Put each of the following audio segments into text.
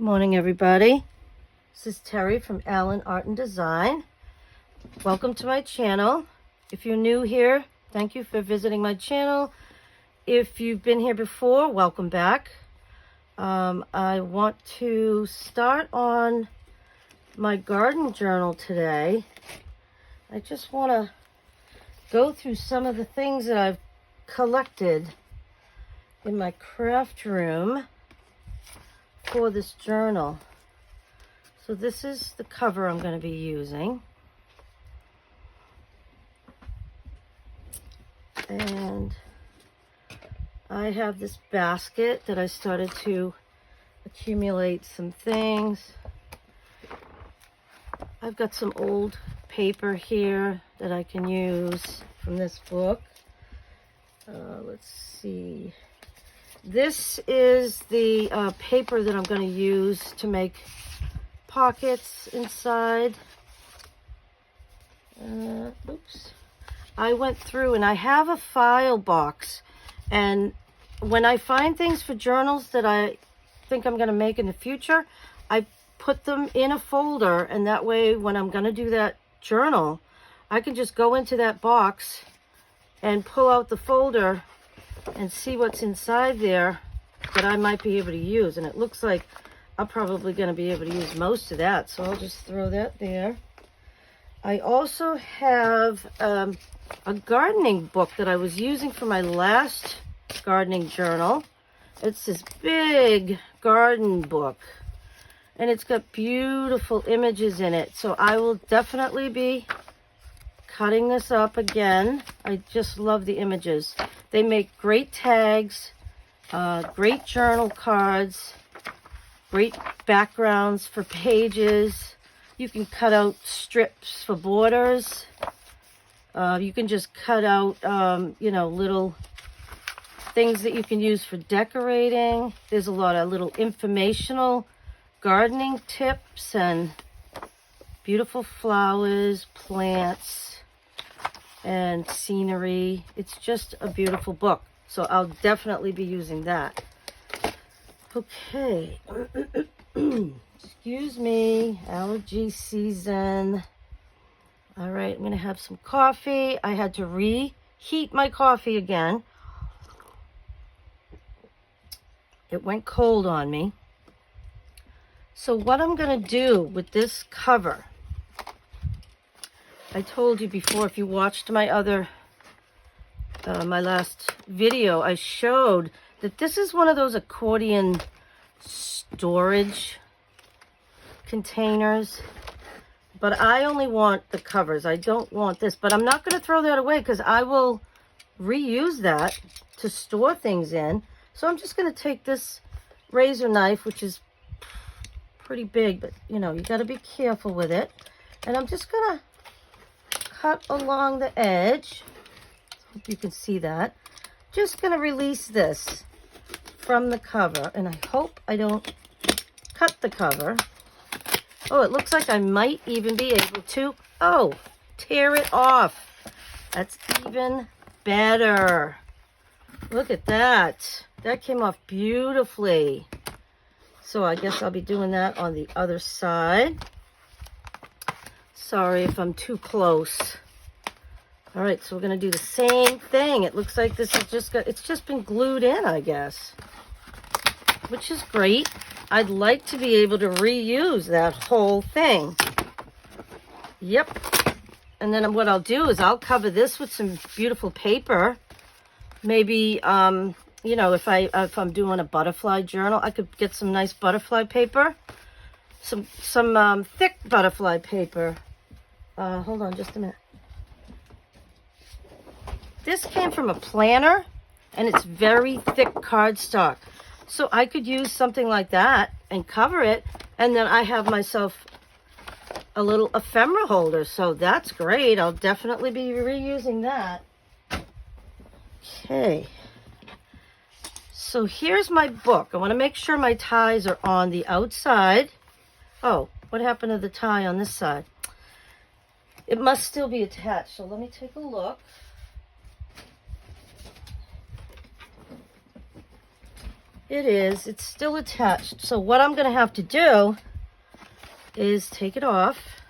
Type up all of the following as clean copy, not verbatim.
Morning, everybody. This is Terry from Allen Art and Design. Welcome to my channel. If you're new here, thank you for visiting my channel. If you've been here before, welcome back. I want to start on my garden journal today. I just want to go through some of the things that I've collected in my craft room for this journal. So this is the cover I'm going to be using. And I have this basket that I started to accumulate some things. I've got some old paper here that I can use from this book. Let's see. This is the paper that I'm going to use to make pockets inside. Oops. I went through and I have a file box, and when I find things for journals that I think I'm going to make in the future, I put them in a folder, and that way when I'm going to do that journal, I can just go into that box and pull out the folder and see what's inside there that I might be able to use. And it looks like I'm probably going to be able to use most of that, so I'll just throw that there. I also have a gardening book that I was using for my last gardening journal. It's this big garden book, and it's got beautiful images in it, so I will definitely be cutting this up again. I just love the images. They make great tags, great journal cards, great backgrounds for pages. You can cut out strips for borders. You can just cut out, little things that you can use for decorating. There's a lot of little informational gardening tips and beautiful flowers, plants, and scenery. It's just a beautiful book, so I'll definitely be using that. Okay. Excuse me, allergy season. All right, I'm going to have some coffee. I had to reheat my coffee again. It went cold on me. So what I'm going to do with this cover, I told you before, if you watched my my last video, I showed that this is one of those accordion storage containers, but I only want the covers. I don't want this, but I'm not going to throw that away because I will reuse that to store things in. So I'm just going to take this razor knife, which is pretty big, but you got to be careful with it, and I'm just going to cut along the edge. Hope you can see that. Just going to release this from the cover, and I hope I don't cut the cover. Oh, it looks like I might even be able to, tear it off. That's even better. Look at that. That came off beautifully. So I guess I'll be doing that on the other side. Sorry if I'm too close. All right, so we're going to do the same thing. It looks like this is it's just been glued in, I guess, which is great. I'd like to be able to reuse that whole thing. Yep. And then what I'll do is I'll cover this with some beautiful paper. Maybe, if I'm doing a butterfly journal, I could get some nice butterfly paper. Some thick butterfly paper. Hold on just a minute. This came from a planner, and it's very thick cardstock. So I could use something like that and cover it, and then I have myself a little ephemera holder. So that's great. I'll definitely be reusing that. Okay. So here's my book. I want to make sure my ties are on the outside. Oh, what happened to the tie on this side? It must still be attached. So let me take a look. It is. It's still attached. So what I'm going to have to do is take it off.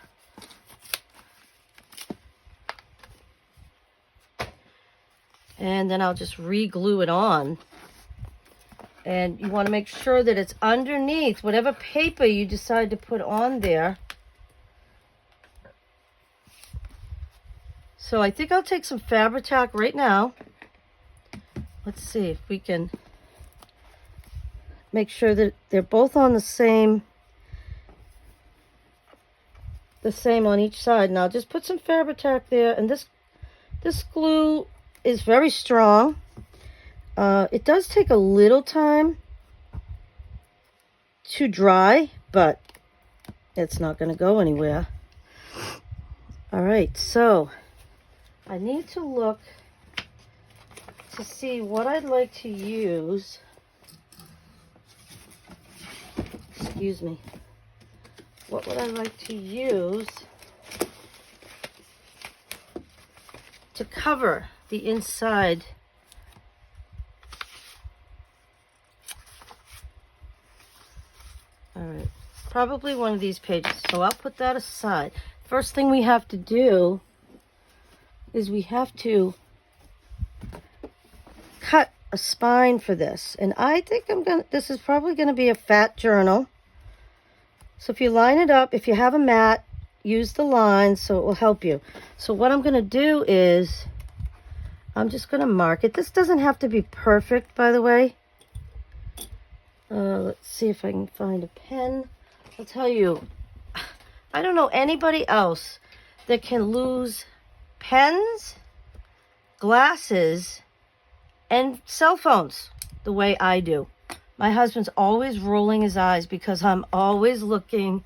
And then I'll just re-glue it on. And you want to make sure that it's underneath whatever paper you decide to put on there. So I think I'll take some Fabri-Tac right now. Let's see if we can make sure that they're both on the same on each side. Now just put some Fabri-Tac there, and this glue is very strong. It does take a little time to dry, but it's not going to go anywhere. All right, so I need to look to see what I'd like to use. Excuse me. What would I like to use to cover the inside? All right, probably one of these pages. So I'll put that aside. First thing we have to do is we have to cut a spine for this. And I think this is probably gonna be a fat journal. So if you line it up, if you have a mat, use the lines so it will help you. So what I'm gonna do is, I'm just gonna mark it. This doesn't have to be perfect, by the way. Let's see if I can find a pen. I'll tell you, I don't know anybody else that can lose pens, glasses, and cell phones the way I do. My husband's always rolling his eyes because I'm always looking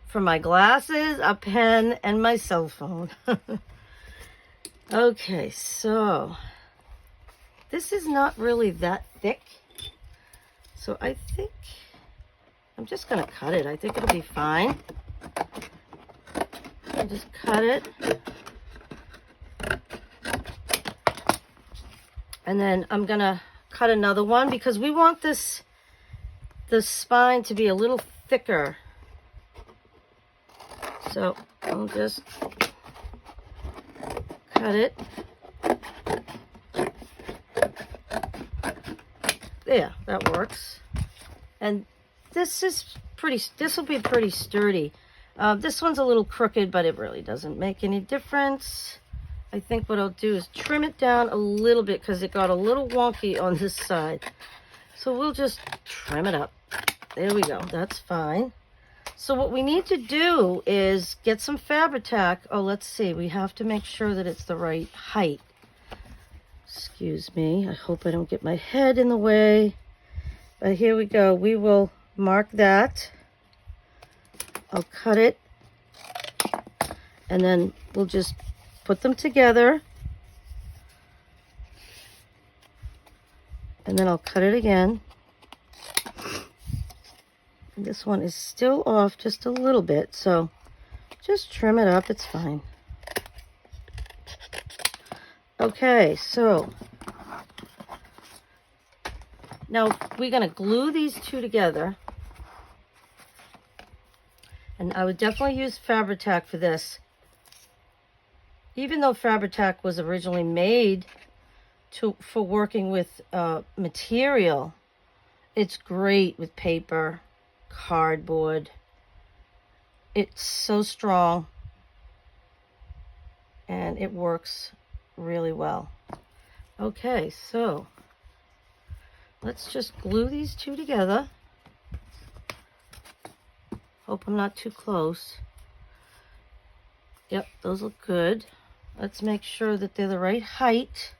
for my glasses, a pen, and my cell phone. Okay, so this is not really that thick. So I think I'm just going to cut it. I think it'll be fine. I'll just cut it. And then I'm going to cut another one because we want the spine to be a little thicker. So I'll just cut it. There, that works. And this will be pretty sturdy. This one's a little crooked, but it really doesn't make any difference. I think what I'll do is trim it down a little bit because it got a little wonky on this side. So we'll just trim it up. There we go, that's fine. So what we need to do is get some Fabri-Tac. Oh, let's see, we have to make sure that it's the right height. Excuse me, I hope I don't get my head in the way. But here we go, we will mark that. I'll cut it. And then we'll just put them together. And then I'll cut it again. And this one is still off just a little bit, so just trim it up, it's fine. Okay, so now we're going to glue these two together. And I would definitely use Fabri-Tac for this. Even though Fabri-Tac was originally made for working with material, it's great with paper, cardboard. It's so strong and it works really well. Okay, so let's just glue these two together. Hope I'm not too close. Yep, those look good. Let's make sure that they're the right height.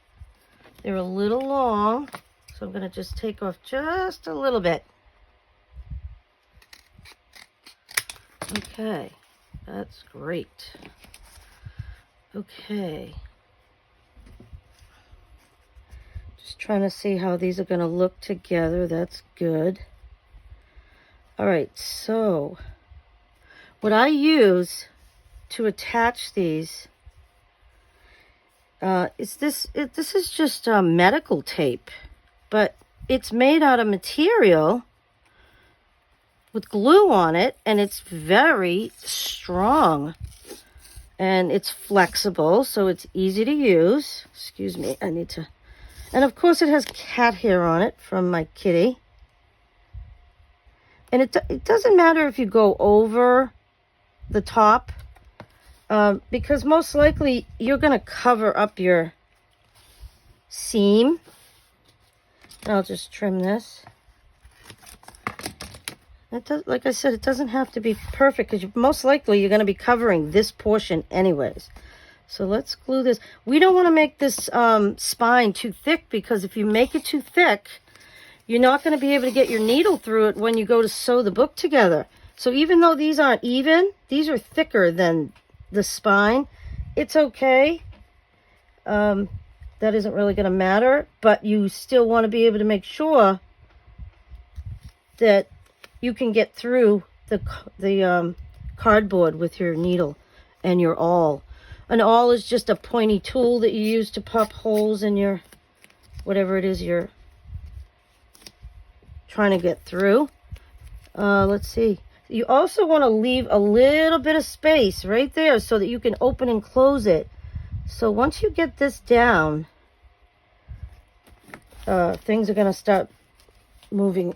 They're a little long, so I'm going to just take off just a little bit. Okay, that's great. Okay. Just trying to see how these are going to look together. That's good. All right, so what I use to attach these is this is just medical tape, but it's made out of material with glue on it, and it's very strong. And it's flexible, so it's easy to use. Excuse me, I need to... And of course it has cat hair on it from my kitty. And it doesn't matter if you go over the top, because most likely you're going to cover up your seam. I'll just trim this. Like I said, it doesn't have to be perfect, because most likely you're going to be covering this portion anyways. So let's glue this. We don't want to make this spine too thick, because if you make it too thick, you're not going to be able to get your needle through it when you go to sew the book together. So even though these aren't even, these are thicker than the spine. It's okay. That isn't really going to matter, but you still want to be able to make sure that you can get through the cardboard with your needle and your awl. An awl is just a pointy tool that you use to pop holes in your, whatever it is you're trying to get through. Let's see. You also want to leave a little bit of space right there so that you can open and close it. So once you get this down, things are going to start moving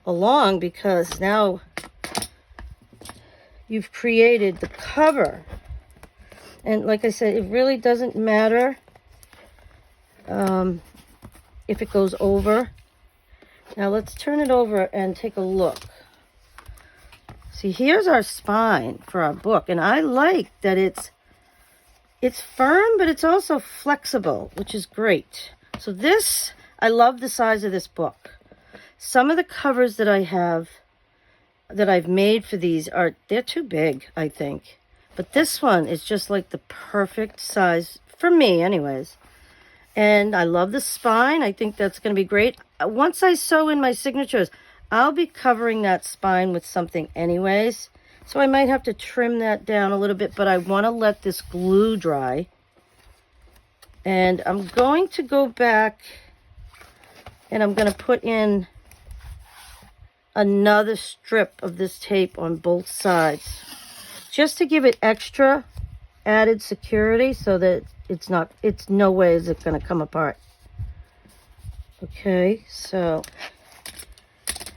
along, because now you've created the cover. And like I said, it really doesn't matter if it goes over. Now let's turn it over and take a look. See, here's our spine for our book, and I like that it's firm, but it's also flexible, which is great. So this, I love the size of this book. Some of the covers that I have, that I've made for these, they're too big, I think. But this one is just like the perfect size, for me anyways. And I love the spine. I think that's going to be great. Once I sew in my signatures, I'll be covering that spine with something anyways. So I might have to trim that down a little bit, but I want to let this glue dry. And I'm going to go back and I'm going to put in another strip of this tape on both sides, just to give it extra added security, so that it's no way is it going to come apart. Okay, so,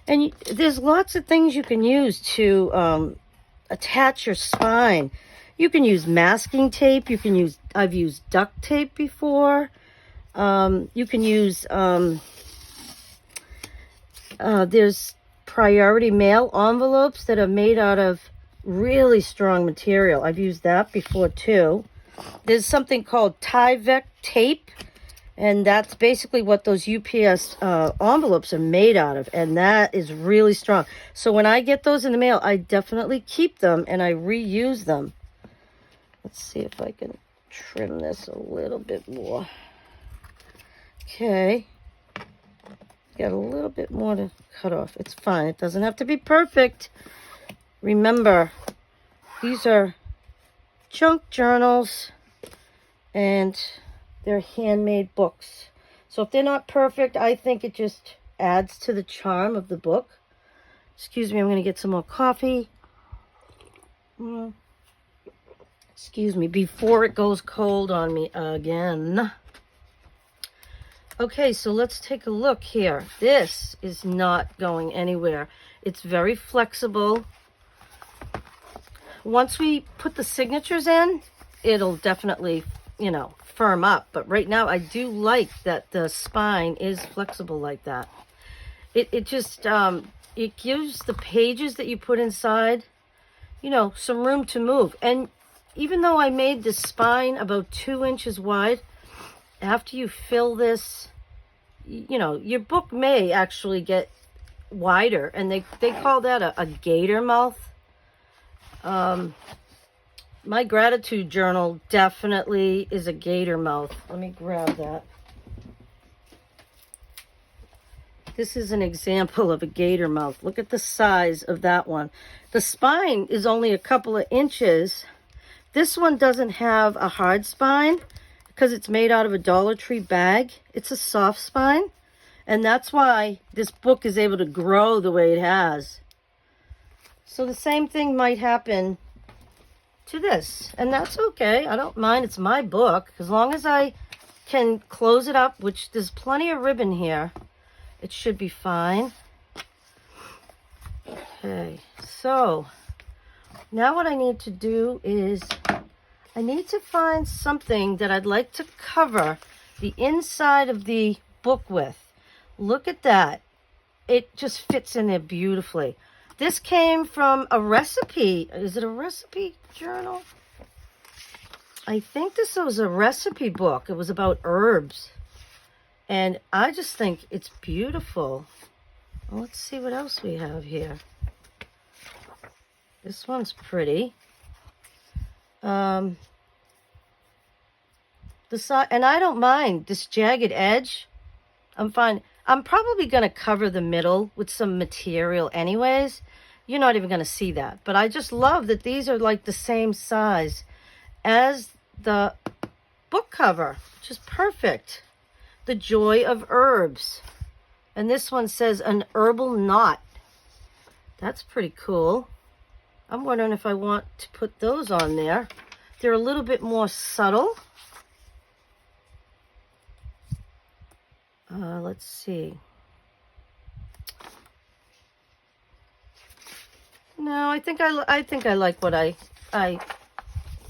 and there's lots of things you can use to attach your spine. You can use masking tape. You can use, I've used duct tape before. You can use, there's priority mail envelopes that are made out of really strong material. I've used that before too. There's something called Tyvek tape, and that's basically what those UPS envelopes are made out of, and that is really strong. So when I get those in the mail, I definitely keep them and I reuse them. Let's see if I can trim this a little bit more. Okay. Got a little bit more to cut off. It's fine. It doesn't have to be perfect. Remember, these are junk journals and they're handmade books. So if they're not perfect, I think it just adds to the charm of the book. Excuse me, I'm going to get some more coffee. Excuse me, before it goes cold on me again. Okay, so let's take a look here. This is not going anywhere. It's very flexible. Once we put the signatures in, it'll definitely, you know, firm up. But right now, I do like that the spine is flexible like that. It just, it gives the pages that you put inside, you know, some room to move. And even though I made the spine about 2 inches wide, after you fill this, you know, your book may actually get wider, and they call that a gator mouth. My gratitude journal definitely is a gator mouth. Let me grab that. This is an example of a gator mouth. Look at the size of that one. The spine is only a couple of inches. This one doesn't have a hard spine because it's made out of a Dollar Tree bag. It's a soft spine. And that's why this book is able to grow the way it has. So the same thing might happen to this. And that's okay. I don't mind. It's my book. As long as I can close it up, which there's plenty of ribbon here, it should be fine. Okay, so now what I need to do is I need to find something that I'd like to cover the inside of the book with. Look at that. It just fits in there beautifully. This came from a recipe. Is it a recipe journal? I think this was a recipe book. It was about herbs. And I just think it's beautiful. Well, let's see what else we have here. This one's pretty. The side, and I don't mind this jagged edge. I'm fine. I'm probably going to cover the middle with some material anyways. You're not even going to see that. But I just love that these are like the same size as the book cover, which is perfect. The Joy of Herbs. And this one says an herbal knot. That's pretty cool. I'm wondering if I want to put those on there. They're a little bit more subtle. Let's see. No, I think I like what I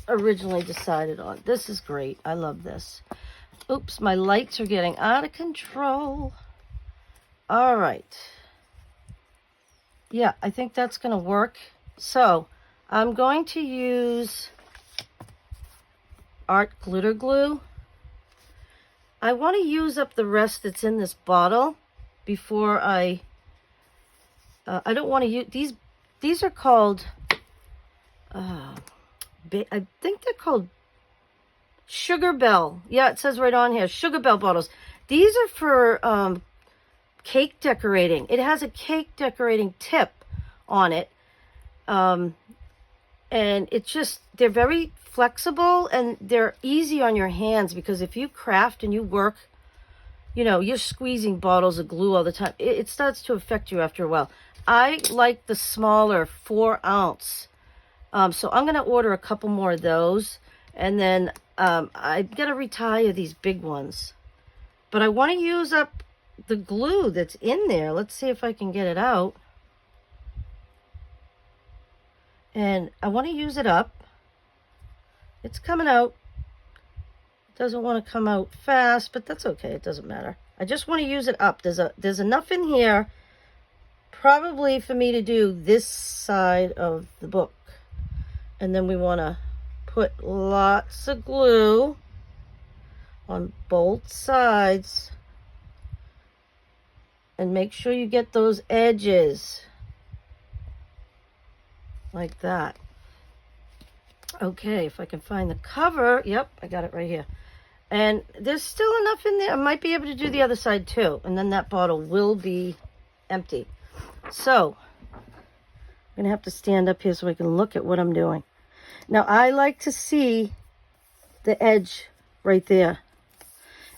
originally decided on. This is great. I love this. Oops, my lights are getting out of control. All right. Yeah, I think that's going to work. So I'm going to use Art Glitter Glue. I want to use up the rest that's in this bottle before I don't want to use these are called I think they're called Sugar Bell. Yeah, it says right on here, Sugar Bell bottles. These are for cake decorating. It has a cake decorating tip on it. And it's just, they're very flexible and they're easy on your hands, because if you craft and you work, you know, you're squeezing bottles of glue all the time. It starts to affect you after a while. I like the smaller 4 ounce. So I'm going to order a couple more of those. And then I'm going to retire these big ones. But I want to use up the glue that's in there. Let's see if I can get it out. And I want to use it up. It's coming out. It doesn't want to come out fast, but that's okay. It doesn't matter. I just want to use it up. There's enough in here probably for me to do this side of the book. And then we want to put lots of glue on both sides. And make sure you get those edges. Like that. Okay, if I can find the cover. Yep, I got it right here. And there's still enough in there. I might be able to do the other side too. And then that bottle will be empty. So, I'm going to have to stand up here so I can look at what I'm doing. Now, I like to see the edge right there.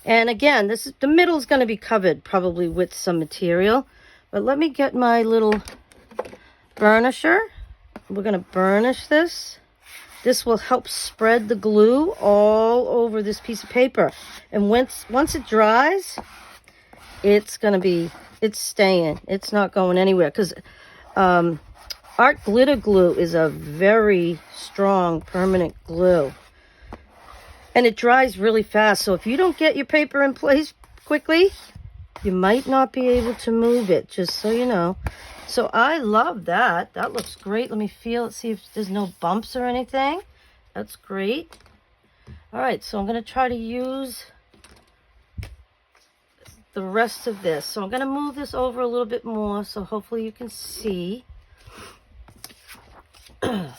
And again, the middle is going to be covered probably with some material. But let me get my little burnisher. We're going to burnish this. This will help spread the glue all over this piece of paper. And once it dries, it's staying. It's not going anywhere. Because Art Glitter Glue is a very strong, permanent glue. And it dries really fast. So if you don't get your paper in place quickly, you might not be able to move it, just so you know. So I love that. That looks great. Let me feel it, see if there's no bumps or anything. That's great. All right, so I'm going to try to use the rest of this. So I'm going to move this over a little bit more, so hopefully you can see. All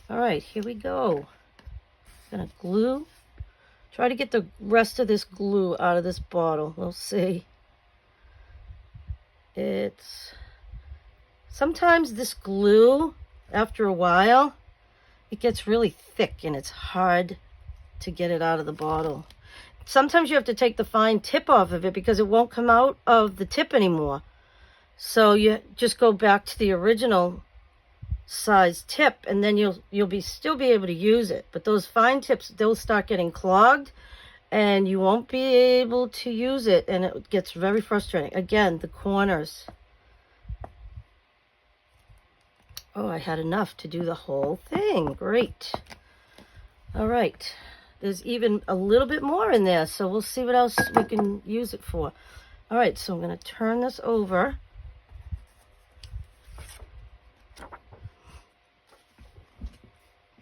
right, here we go. I'm going to glue. Try to get the rest of this glue out of this bottle. We'll see. Sometimes this glue, after a while, it gets really thick and it's hard to get it out of the bottle. sometimes you have to take the fine tip off of it because it won't come out of the tip anymore. So you just go back to the original size tip, and then you'll still be able to use it. But those fine tips, they'll start getting clogged, and you won't be able to use it, and it gets very frustrating. Again, the corners. Oh, I had enough to do the whole thing. Great. All right. There's even a little bit more in there, so we'll see what else we can use it for. All right, so I'm going to turn this over.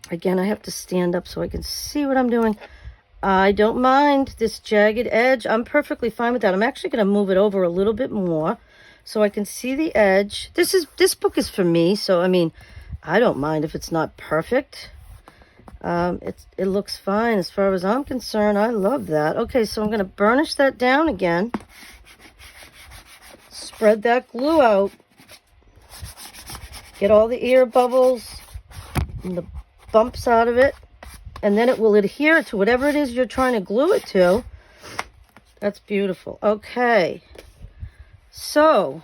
Again, I have to stand up so I can see what I'm doing. I don't mind this jagged edge. I'm perfectly fine with that. I'm actually going to move it over a little bit more so I can see the edge. This book is for me, so I mean, I don't mind if it's not perfect. It looks fine as far as I'm concerned. I love that. Okay, so I'm going to burnish that down again. Spread that glue out. Get all the air bubbles and the bumps out of it. And then it will adhere to whatever it is you're trying to glue it to. That's beautiful. Okay. So,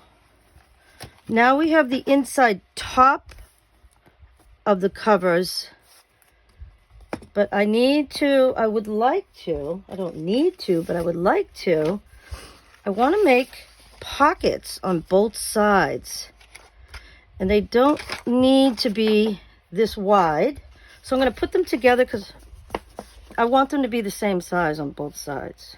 now we have the inside top of the covers. But I would like to, I don't need to, but I would like to. I want to make pockets on both sides. And they don't need to be this wide. So I'm going to put them together because I want them to be the same size on both sides.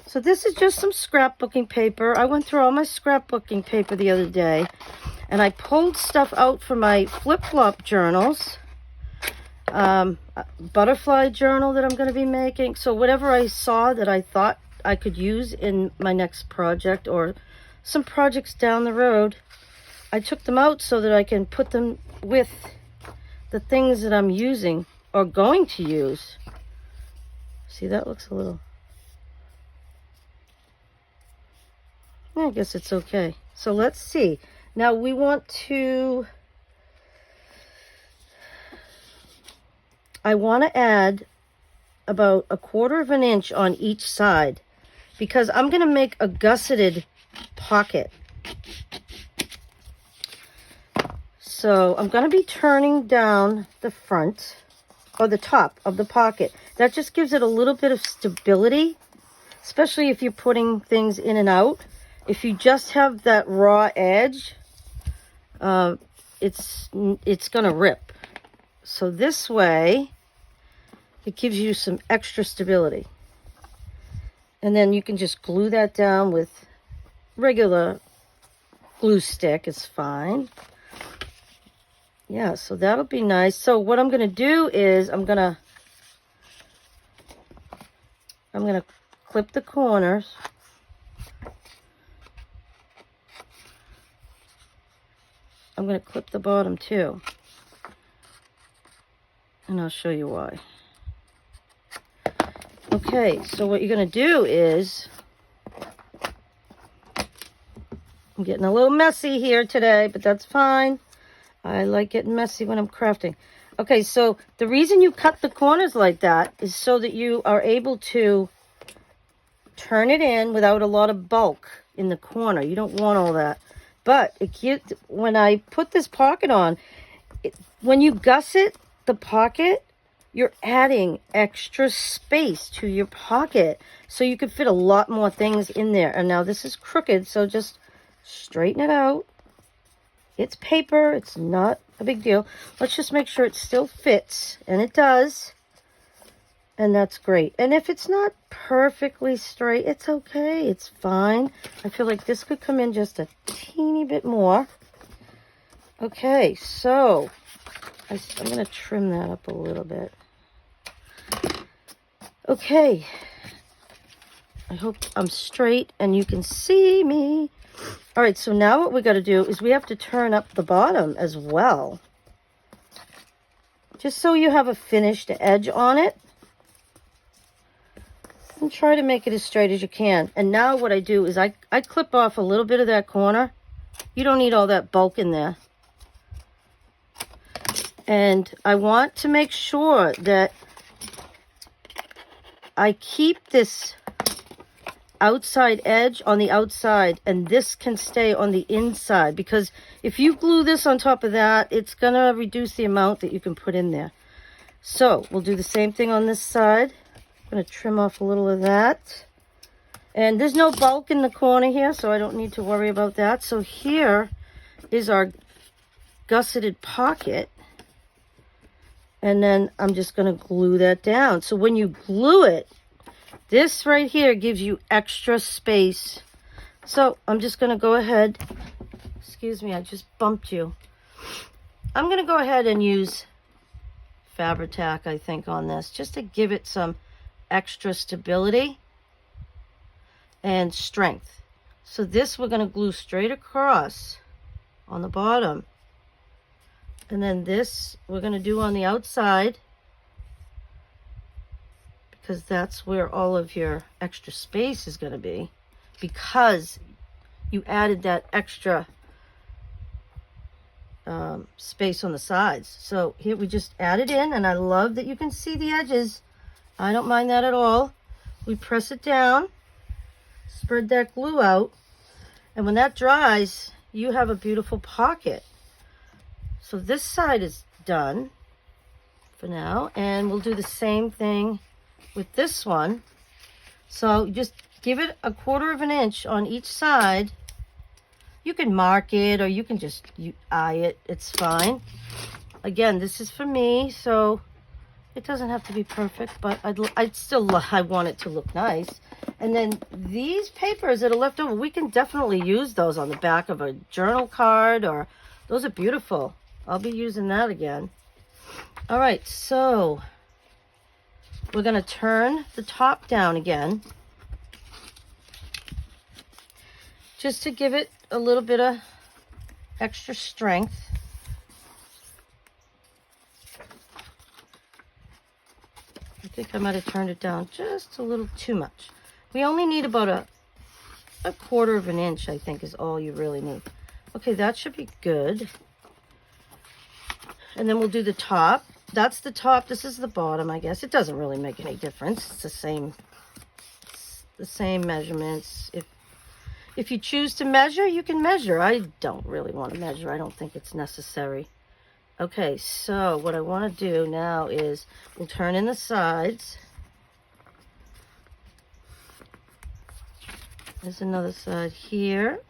So this is just some scrapbooking paper. I went through all my scrapbooking paper the other day, and I pulled stuff out for my flip-flop journals. Butterfly journal that I'm going to be making. So whatever I saw that I thought I could use in my next project or some projects down the road, I took them out so that I can put them with the things that I'm using or going to use. See, that looks a little... I guess it's okay. So let's see. Now we want to... I want to add about 1/4 of an inch on each side because I'm going to make a gusseted pocket. So I'm going to be turning down the front or the top of the pocket. That just gives it a little bit of stability, especially if you're putting things in and out. If you just have that raw edge, it's going to rip. So this way, it gives you some extra stability. And then you can just glue that down with regular glue stick. It's fine. Yeah, so that'll be nice. So what I'm going to do is I'm going to clip the corners. I'm going to clip the bottom too. And I'll show you why. Okay, so what you're going to do is... I'm getting a little messy here today, but that's fine. I like getting messy when I'm crafting. Okay, so the reason you cut the corners like that is so that you are able to turn it in without a lot of bulk in the corner. You don't want all that. But when I put this pocket on, when you gusset the pocket, you're adding extra space to your pocket so you can fit a lot more things in there. And now this is crooked, so just straighten it out. It's paper. It's not a big deal. Let's just make sure it still fits. And it does. And that's great. And if it's not perfectly straight, it's okay. It's fine. I feel like this could come in just a teeny bit more. Okay, so I'm going to trim that up a little bit. Okay. I hope I'm straight and you can see me. All right, so now what we got to do is we have to turn up the bottom as well. Just so you have a finished edge on it. And try to make it as straight as you can. And now what I do is I clip off a little bit of that corner. You don't need all that bulk in there. And I want to make sure that I keep this outside edge on the outside, and this can stay on the inside, because if you glue this on top of that, it's gonna reduce the amount that you can put in there. So we'll do the same thing on this side. I'm gonna trim off a little of that, and there's no bulk in the corner here, so I don't need to worry about that. So here is our gusseted pocket, and then I'm just gonna glue that down. So when you glue it, this right here gives you extra space. So I'm just going to go ahead. Excuse me, I just bumped you. I'm going to go ahead and use Fabri-Tac, I think, on this, just to give it some extra stability and strength. So this we're going to glue straight across on the bottom. And then this we're going to do on the outside, because that's where all of your extra space is going to be, because you added that extra space on the sides. So here we just add it in, and I love that you can see the edges. I don't mind that at all. We press it down, spread that glue out, and when that dries, you have a beautiful pocket. So this side is done for now, and we'll do the same thing with this one. So just give it 1/4 of an inch on each side. You can mark it, or you can just eye it. It's fine. Again, this is for me, so it doesn't have to be perfect, but I want it to look nice. And then these papers that are left over, we can definitely use those on the back of a journal card, or those are beautiful. I'll be using that again. All right, so we're going to turn the top down again, just to give it a little bit of extra strength. I think I might have turned it down just a little too much. We only need about a 1/4 of an inch, I think, is all you really need. Okay, that should be good. And then we'll do the top. That's the top. This is the bottom, I guess. It doesn't really make any difference. It's the same measurements. If you choose to measure, you can measure. I don't really want to measure. I don't think it's necessary. Okay, so what I want to do now is we'll turn in the sides. There's another side here.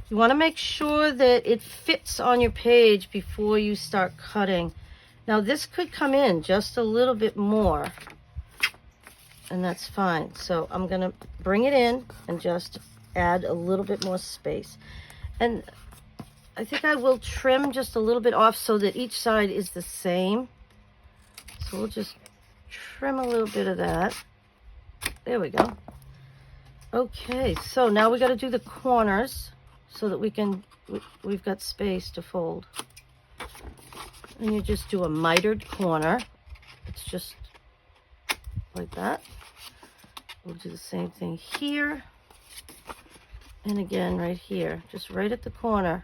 You want to make sure that it fits on your page before you start cutting. Now this could come in just a little bit more, and that's fine. So I'm going to bring it in and just add a little bit more space. And I think I will trim just a little bit off so that each side is the same. So we'll just trim a little bit of that. There we go. Okay, so now we got to do the corners so that we've got space to fold. And you just do a mitered corner. It's just like that. We'll do the same thing here. And again right here, just right at the corner.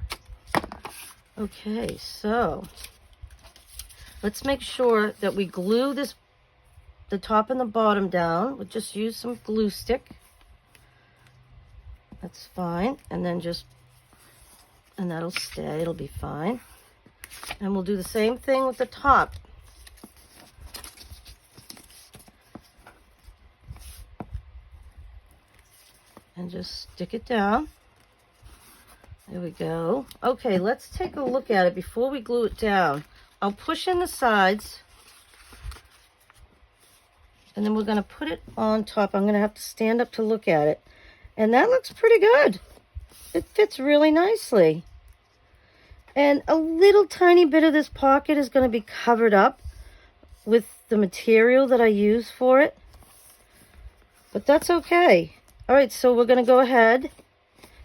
Okay, so let's make sure that we glue the top and the bottom down. We'll just use some glue stick. That's fine. And then and that'll stay, it'll be fine. And we'll do the same thing with the top. And just stick it down. There we go. Okay, let's take a look at it before we glue it down. I'll push in the sides, and then we're going to put it on top. I'm going to have to stand up to look at it. And that looks pretty good. It fits really nicely. And a little tiny bit of this pocket is going to be covered up with the material that I use for it. But that's okay. All right, so we're going to go ahead.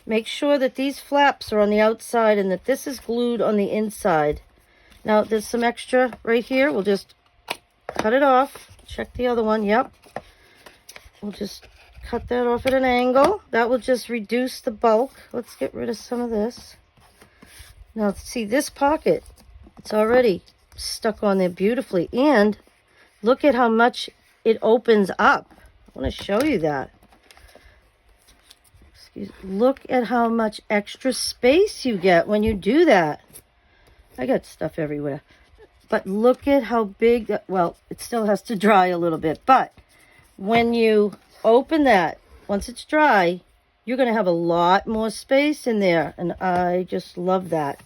Make sure that these flaps are on the outside and that this is glued on the inside. Now, there's some extra right here. We'll just cut it off. Check the other one. Yep. We'll just cut that off at an angle. That will just reduce the bulk. Let's get rid of some of this. Now, see this pocket, it's already stuck on there beautifully. And look at how much it opens up. I want to show you that. Look at how much extra space you get when you do that. I got stuff everywhere. But look at how big that, well, it still has to dry a little bit. But when you open that, once it's dry, you're going to have a lot more space in there. And I just love that.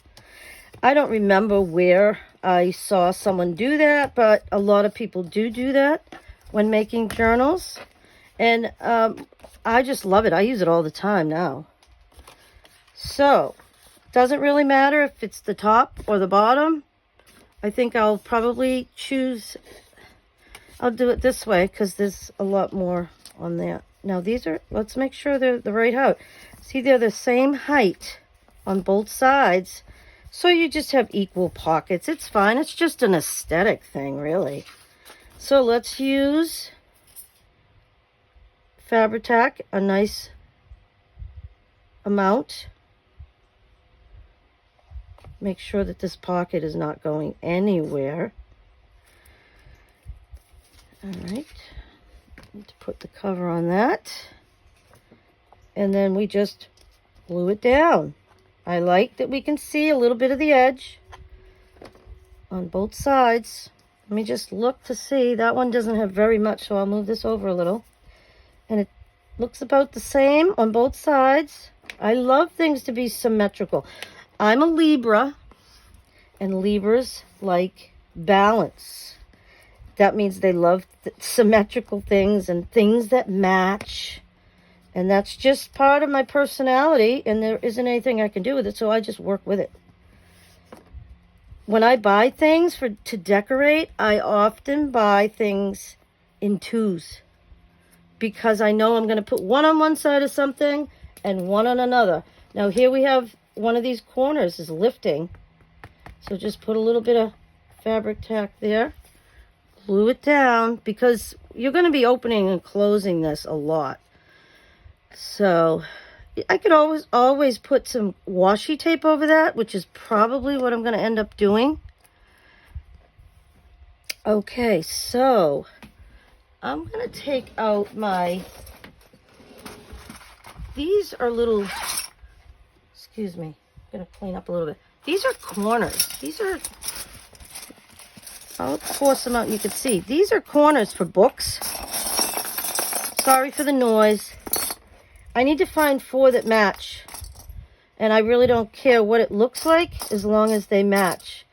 I don't remember where I saw someone do that, but a lot of people do that when making journals. And I just love it. I use it all the time now. So, doesn't really matter if it's the top or the bottom. I think I'll probably choose, I'll do it this way because there's a lot more on there. Now these are, let's make sure they're the right height. See, they're the same height on both sides. So you just have equal pockets. It's fine. It's just an aesthetic thing, really. So let's use Fabri-Tac, a nice amount. Make sure that this pocket is not going anywhere. All right. Need to put the cover on that. And then we just glue it down. I like that we can see a little bit of the edge on both sides. Let me just look to see. That one doesn't have very much, so I'll move this over a little. And it looks about the same on both sides. I love things to be symmetrical. I'm a Libra, and Libras like balance. That means they love symmetrical things and things that match. And that's just part of my personality, and there isn't anything I can do with it, so I just work with it. When I buy things to decorate, I often buy things in twos, because I know I'm going to put one on one side of something and one on another. Now here we have one of these corners is lifting, so just put a little bit of Fabri-Tac there, glue it down, because you're going to be opening and closing this a lot. So I could always put some washi tape over that, which is probably what I'm going to end up doing. Okay, so I'm going to take out these are little, excuse me, I'm going to clean up a little bit. These are corners. I'll force them out and you can see. These are corners for books. Sorry for the noise. I need to find 4 that match. And I really don't care what it looks like as long as they match.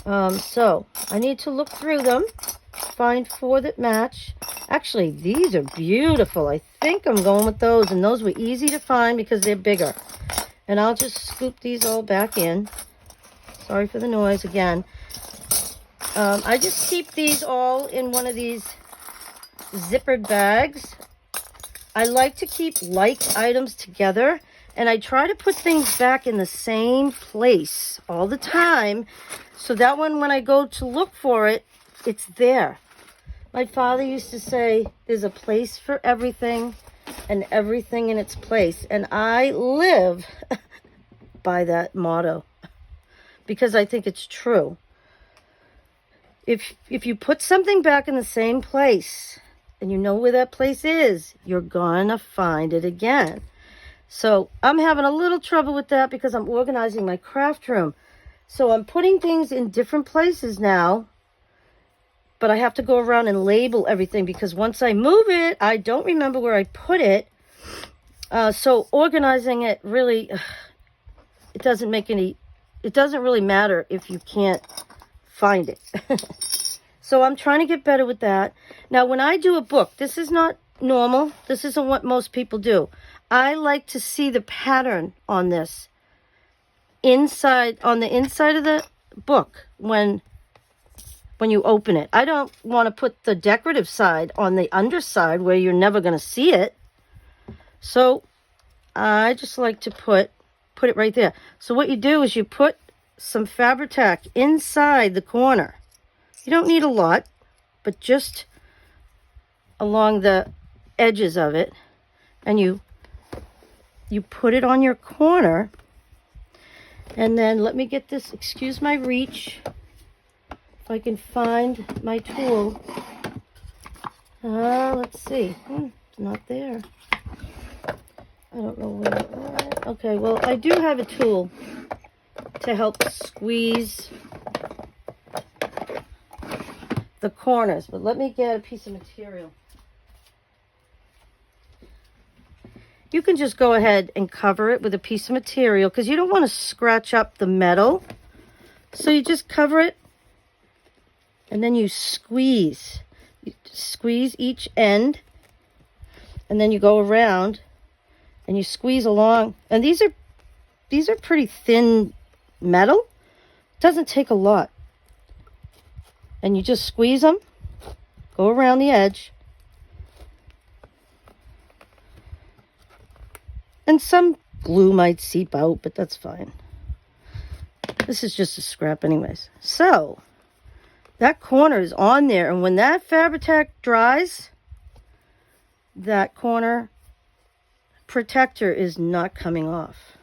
So I need to look through them, find 4 that match. Actually, these are beautiful. I think I'm going with those, and those were easy to find because they're bigger. And I'll just scoop these all back in. Sorry for the noise again. I just keep these all in one of these zippered bags. I like to keep like items together, and I try to put things back in the same place all the time, so that when I go to look for it, it's there. My father used to say, there's a place for everything and everything in its place. And I live by that motto because I think it's true. If you put something back in the same place and you know where that place is, you're gonna find it again. So I'm having a little trouble with that because I'm organizing my craft room. So I'm putting things in different places now, but I have to go around and label everything because once I move it, I don't remember where I put it. So organizing it really, it doesn't really matter if you can't find it. So I'm trying to get better with that. Now, when I do a book, this is not normal. This isn't what most people do. I like to see the pattern on this on the inside of the book when you open it. I don't want to put the decorative side on the underside where you're never going to see it. So I just like to put it right there. So what you do is you put some Fabri-Tac inside the corner. You don't need a lot, but just along the edges of it, and you put it on your corner. And then let me get this, excuse my reach, if I can find my tool. Let's see. It's not there. I don't know where. Okay, well, I do have a tool to help squeeze the corners, but let me get a piece of material. You can just go ahead and cover it with a piece of material because you don't want to scratch up the metal. So you just cover it and then you squeeze. You squeeze each end and then you go around and you squeeze along. And these are pretty thin metal. It doesn't take a lot. And you just squeeze them, go around the edge. And some glue might seep out, but that's fine. This is just a scrap anyways. So, that corner is on there. And when that Fabri-Tac dries, that corner protector is not coming off.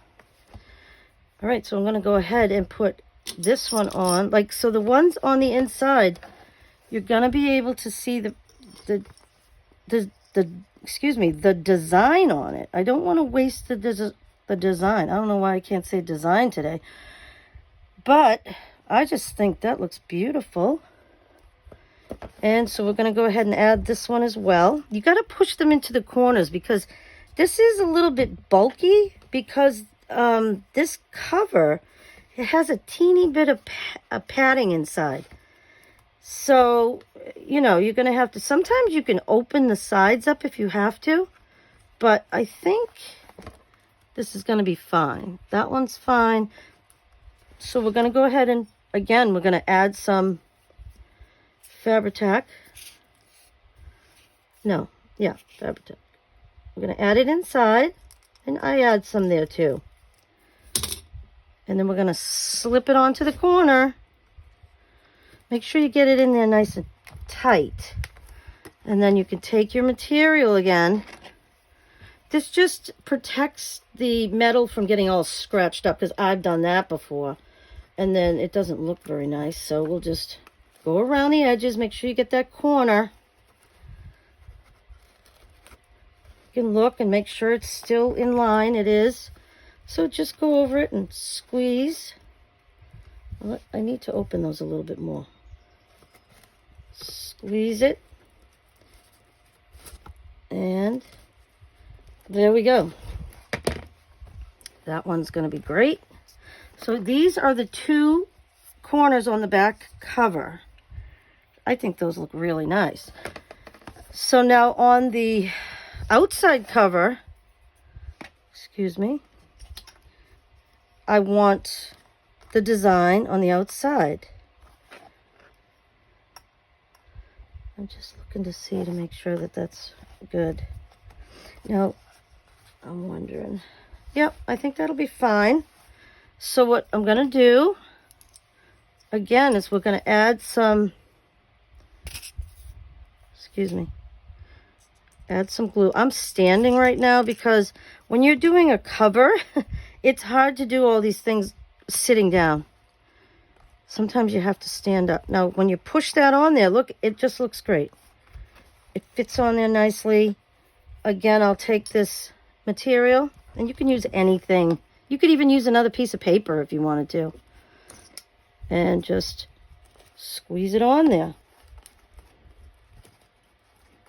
All right, so I'm going to go ahead and put this one on. So the ones on the inside, you're going to be able to see the design on it. I don't want to waste the design. I don't know why I can't say design today. But I just think that looks beautiful. And so we're going to go ahead and add this one as well. You got to push them into the corners because this is a little bit bulky because this cover, it has a teeny bit of padding inside. So, you're going to have to, sometimes you can open the sides up if you have to, but I think this is going to be fine. That one's fine. So we're going to go ahead and, again, we're going to add some Fabri-Tac. Fabri-Tac. We're going to add it inside, and I add some there too. And then we're going to slip it onto the corner. Make sure you get it in there nice and tight. And then you can take your material again. This just protects the metal from getting all scratched up because I've done that before. And then it doesn't look very nice. So we'll just go around the edges. Make sure you get that corner. You can look and make sure it's still in line. It is. So just go over it and squeeze. I need to open those a little bit more. Squeeze it. And there we go. That one's going to be great. So these are the two corners on the back cover. I think those look really nice. So now on the outside cover, I want the design on the outside. I'm just looking to see to make sure that that's good. Now, I'm wondering. Yep, I think that'll be fine. So what I'm going to do, again, is we're going to add some, add some glue. I'm standing right now because when you're doing a cover, it's hard to do all these things sitting down. Sometimes you have to stand up. Now, when you push that on there, look, it just looks great. It fits on there nicely. Again, I'll take this material, and you can use anything. You could even use another piece of paper if you wanted to. And just squeeze it on there.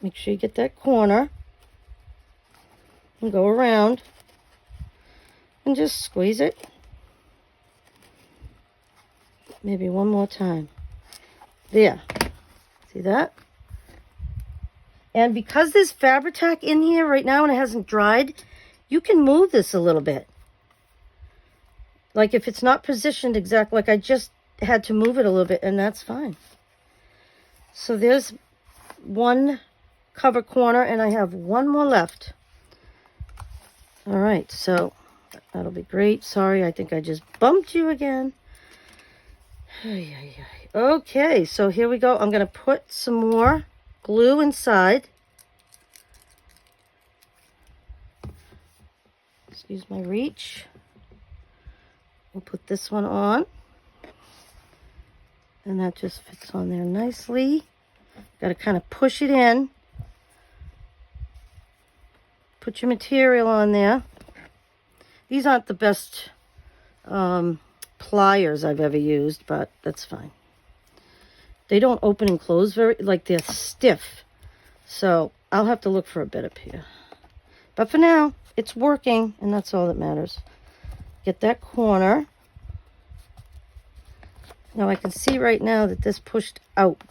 Make sure you get that corner. And go around. And just squeeze it. Maybe one more time. There. See that? And because there's Fabri-Tac in here right now and it hasn't dried, you can move this a little bit. Like if it's not positioned exactly, like I just had to move it a little bit, and that's fine. So there's one cover corner, and I have one more left. All right, so that'll be great. Sorry, I think I just bumped you again. Okay, so here we go. I'm going to put some more glue inside. Excuse my reach. We'll put this one on. And that just fits on there nicely. Got to kind of push it in. Put your material on there. These aren't the best pliers I've ever used, but that's fine. They don't open and close very, like they're stiff. So I'll have to look for a bit up here. But for now, it's working, and that's all that matters. Get that corner. Now I can see right now that this pushed out.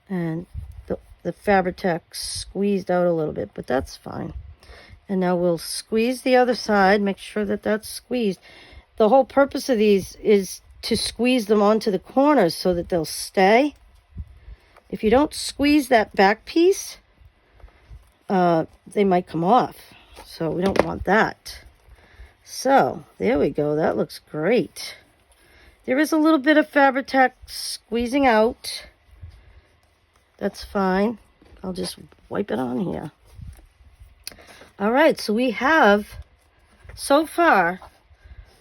And the Fabri-Tac squeezed out a little bit, but that's fine. And now we'll squeeze the other side, make sure that that's squeezed. The whole purpose of these is to squeeze them onto the corners so that they'll stay. If you don't squeeze that back piece, they might come off. So we don't want that. So there we go. That looks great. There is a little bit of Fabri-Tac squeezing out. That's fine. I'll just wipe it on here. All right, so we have, so far,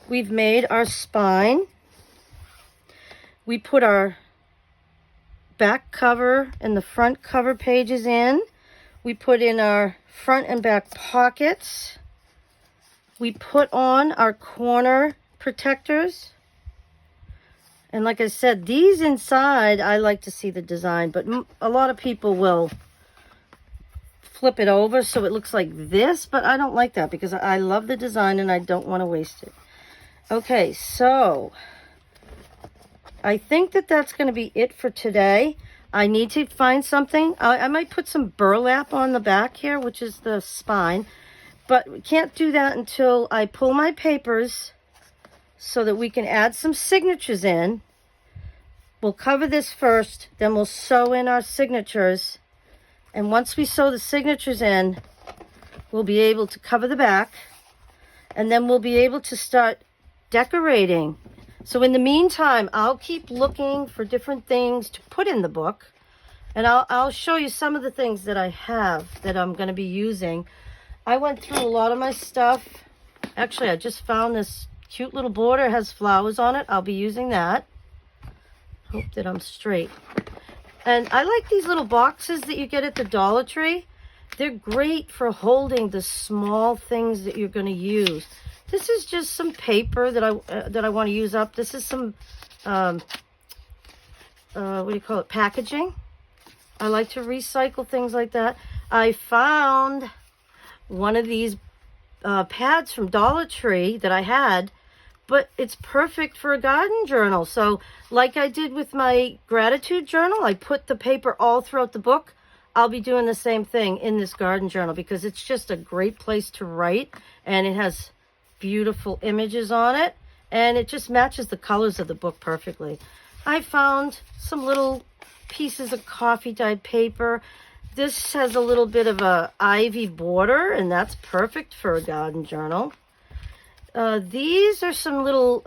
we've made our spine. We put our back cover and the front cover pages in. We put in our front and back pockets. We put on our corner protectors. And like I said, these inside, I like to see the design, but a lot of people will flip it over so it looks like this, but I don't like that because I love the design and I don't want to waste it. Okay, so I think that that's going to be it for today. I need to find something. I might put some burlap on the back here, which is the spine, but we can't do that until I pull my papers so that we can add some signatures in. We'll cover this first, then we'll sew in our signatures. And once we sew the signatures in, we'll be able to cover the back. And then we'll be able to start decorating. So in the meantime, I'll keep looking for different things to put in the book. And I'll show you some of the things that I have that I'm going to be using. I went through a lot of my stuff. Actually, I just found this cute little border. It has flowers on it. I'll be using that. Hope that I'm straight. And I like these little boxes that you get at the Dollar Tree. They're great for holding the small things that you're going to use. This is just some paper that I want to use up. This is some, what do you call it, packaging. I like to recycle things like that. I found one of these pads from Dollar Tree that I had, but it's perfect for a garden journal. So like I did with my gratitude journal, I put the paper all throughout the book. I'll be doing the same thing in this garden journal because it's just a great place to write, and it has beautiful images on it, and it just matches the colors of the book perfectly. I found some little pieces of coffee dyed paper. This has a little bit of a ivy border, and that's perfect for a garden journal. These are some little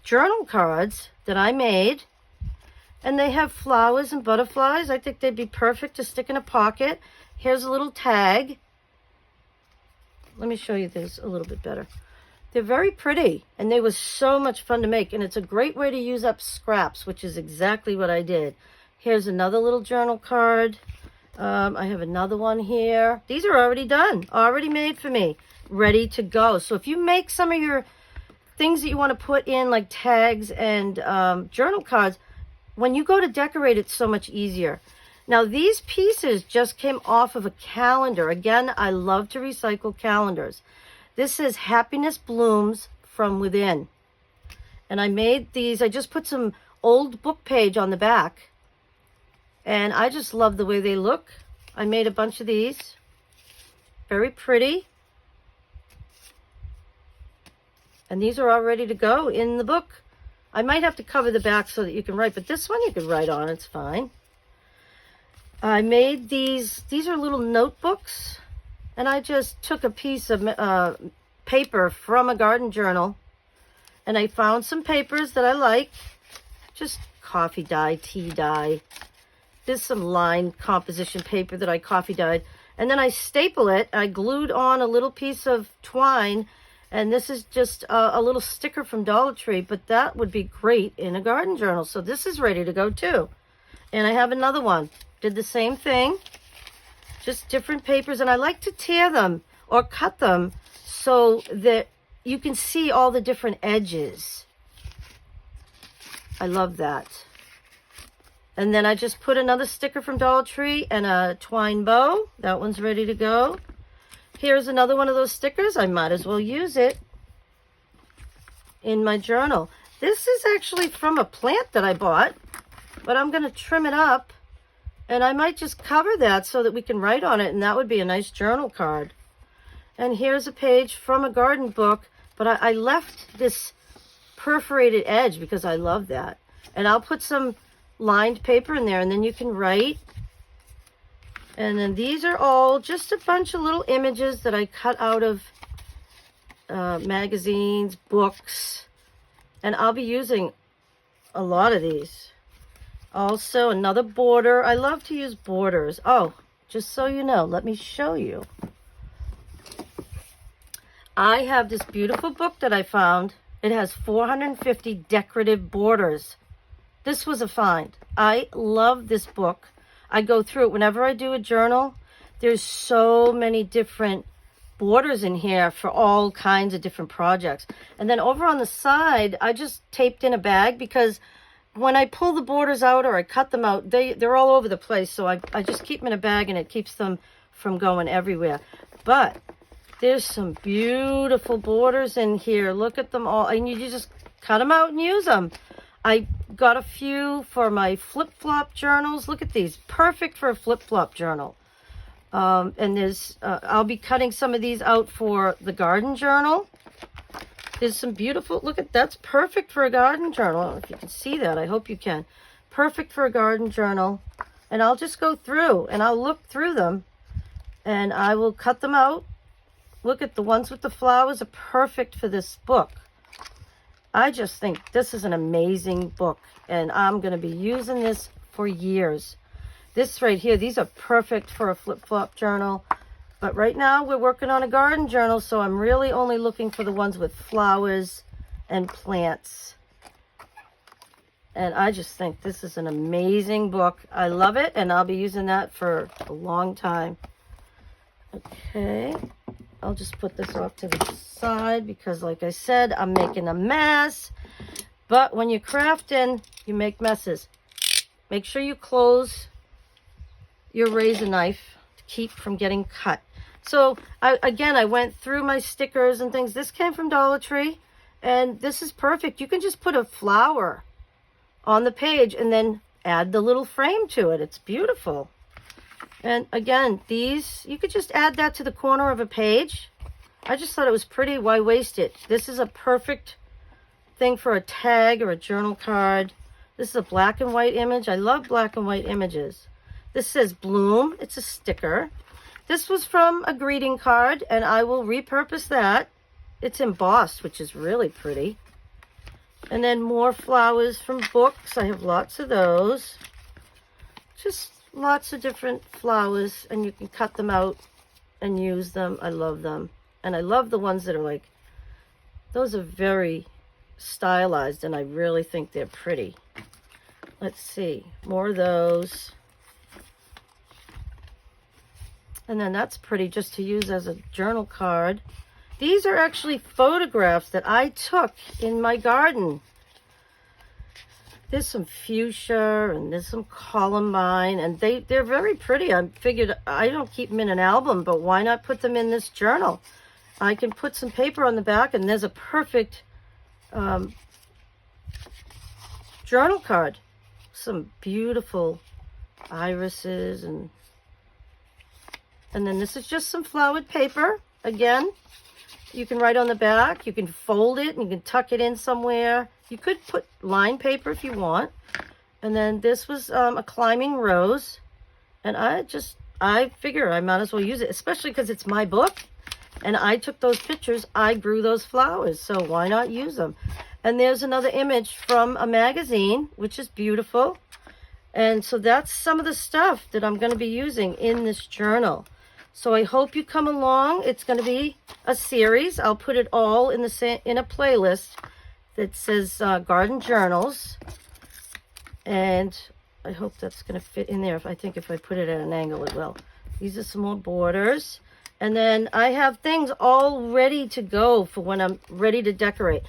journal cards that I made, and they have flowers and butterflies. I think they'd be perfect to stick in a pocket. Here's a little tag. Let me show you this a little bit better. They're very pretty, and they were so much fun to make, and it's a great way to use up scraps, which is exactly what I did. Here's another little journal card. I have another one here. These are already done, already made for me, ready to go. So if you make some of your things that you want to put in, like tags and journal cards, when you go to decorate, it's so much easier. Now, these pieces just came off of a calendar. Again, I love to recycle calendars. This says Happiness Blooms from Within. And I made these, I just put some old book page on the back. And I just love the way they look. I made a bunch of these. Very pretty. And these are all ready to go in the book. I might have to cover the back so that you can write, but this one you can write on, it's fine. I made these are little notebooks, and I just took a piece of paper from a garden journal, and I found some papers that I like, just coffee dye, tea dye. There's some line composition paper that I coffee dyed, and then I staple it. I glued on a little piece of twine, and this is just a little sticker from Dollar Tree, but that would be great in a garden journal. So this is ready to go too. And I have another one. Did the same thing. Just different papers. And I like to tear them or cut them so that you can see all the different edges. I love that. And then I just put another sticker from Dollar Tree and a twine bow. That one's ready to go. Here's another one of those stickers. I might as well use it in my journal. This is actually from a plant that I bought, but I'm going to trim it up, and I might just cover that so that we can write on it, and that would be a nice journal card. And here's a page from a garden book, but I left this perforated edge because I love that. And I'll put some lined paper in there, and then you can write. And then these are all just a bunch of little images that I cut out of magazines, books, and I'll be using a lot of these. Also, another border. I love to use borders. Oh, just so you know, let me show you. I have this beautiful book that I found. It has 450 decorative borders. This was a find. I love this book. I go through it whenever I do a journal. There's so many different borders in here for all kinds of different projects. And then over on the side, I just taped in a bag because when I pull the borders out or I cut them out, they're all over the place. So I just keep them in a bag, and it keeps them from going everywhere. But there's some beautiful borders in here. Look at them all. And you just cut them out and use them. I got a few for my flip-flop journals. Look at these. Perfect for a flip-flop journal. And there's, I'll be cutting some of these out for the garden journal. There's some beautiful, look at, that's perfect for a garden journal. I don't know if you can see that. I hope you can. Perfect for a garden journal. And I'll just go through and I'll look through them and I will cut them out. Look at the ones with the flowers are perfect for this book. I just think this is an amazing book, and I'm going to be using this for years. This right here, these are perfect for a flip-flop journal. But right now we're working on a garden journal, so I'm really only looking for the ones with flowers and plants. And I just think this is an amazing book. I love it, and I'll be using that for a long time. Okay, I'll just put this off to the side because, like I said, I'm making a mess. But when you're crafting, you make messes. Make sure you close your razor knife to keep from getting cut. So, I went through my stickers and things. This came from Dollar Tree, and this is perfect. You can just put a flower on the page and then add the little frame to it. It's beautiful. And again, these, you could just add that to the corner of a page. I just thought it was pretty. Why waste it? This is a perfect thing for a tag or a journal card. This is a black and white image. I love black and white images. This says Bloom. It's a sticker. This was from a greeting card, and I will repurpose that. It's embossed, which is really pretty. And then more flowers from books. I have lots of those. Just lots of different flowers, and you can cut them out and use them. I love them. And I love the ones that are like, those are very stylized, and I really think they're pretty. Let's see, more of those. And then that's pretty just to use as a journal card. These are actually photographs that I took in my garden. There's some fuchsia and there's some columbine, and they're very pretty. I figured I don't keep them in an album, but why not put them in this journal? I can put some paper on the back, and there's a perfect journal card. Some beautiful irises, and then this is just some flowered paper. Again, you can write on the back, you can fold it, and you can tuck it in somewhere. You could put line paper if you want. And then this was a climbing rose. And I figure I might as well use it, especially because it's my book. And I took those pictures. I grew those flowers. So why not use them? And there's another image from a magazine, which is beautiful. And so that's some of the stuff that I'm going to be using in this journal. So I hope you come along. It's going to be a series. I'll put it all in a playlist that says Garden Journals. And I hope that's going to fit in there. I think if I put it at an angle, it will. These are some more borders. And then I have things all ready to go for when I'm ready to decorate.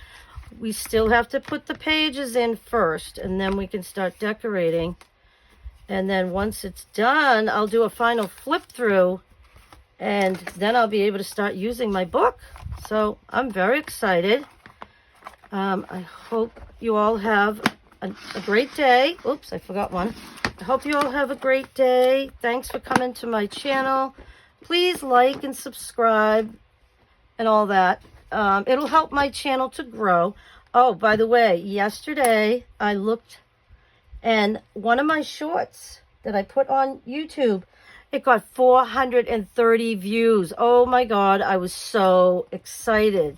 We still have to put the pages in first, and then we can start decorating. And then once it's done, I'll do a final flip through, and then I'll be able to start using my book. So I'm very excited. I hope you all have a great day. Oops, I forgot one. I hope you all have a great day. Thanks for coming to my channel. Please like and subscribe and all that. It'll help my channel to grow. Oh, by the way, yesterday I looked, and one of my shorts that I put on YouTube, it got 430 views. Oh my God, I was so excited.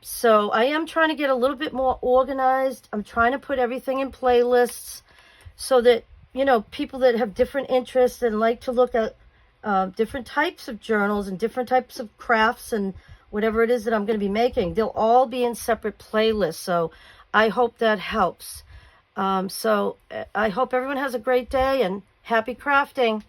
So I am trying to get a little bit more organized. I'm trying to put everything in playlists so that, you know, people that have different interests and like to look at different types of journals and different types of crafts and whatever it is that I'm going to be making, they'll all be in separate playlists. So I hope that helps. So I hope everyone has a great day and happy crafting.